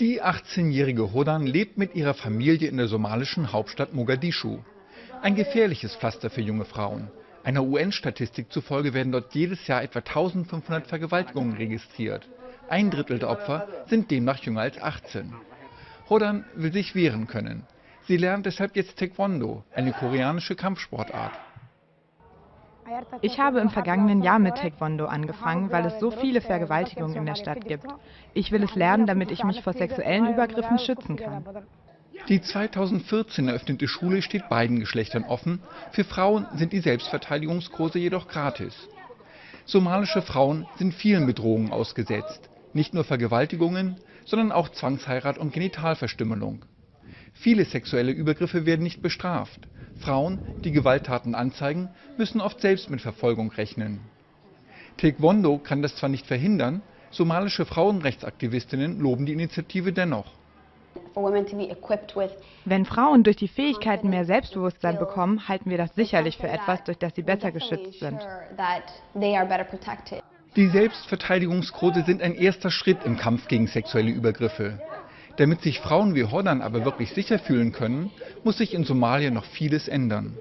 Die 18-jährige Hodan lebt mit ihrer Familie in der somalischen Hauptstadt Mogadischu. Ein gefährliches Pflaster für junge Frauen. Einer UN-Statistik zufolge werden dort jedes Jahr etwa 1500 Vergewaltigungen registriert. Ein Drittel der Opfer sind demnach jünger als 18. Hodan will sich wehren können. Sie lernt deshalb jetzt Taekwondo, eine koreanische Kampfsportart. Ich habe im vergangenen Jahr mit Taekwondo angefangen, weil es so viele Vergewaltigungen in der Stadt gibt. Ich will es lernen, damit ich mich vor sexuellen Übergriffen schützen kann. Die 2014 eröffnete Schule steht beiden Geschlechtern offen. Für Frauen sind die Selbstverteidigungskurse jedoch gratis. Somalische Frauen sind vielen Bedrohungen ausgesetzt. Nicht nur Vergewaltigungen, sondern auch Zwangsheirat und Genitalverstümmelung. Viele sexuelle Übergriffe werden nicht bestraft. Frauen, die Gewalttaten anzeigen, müssen oft selbst mit Verfolgung rechnen. Taekwondo kann das zwar nicht verhindern, somalische Frauenrechtsaktivistinnen loben die Initiative dennoch. Wenn Frauen durch die Fähigkeiten mehr Selbstbewusstsein bekommen, halten wir das sicherlich für etwas, durch das sie besser geschützt sind. Die Selbstverteidigungskurse sind ein erster Schritt im Kampf gegen sexuelle Übergriffe. Damit sich Frauen wie Hodan aber wirklich sicher fühlen können, muss sich in Somalia noch vieles ändern.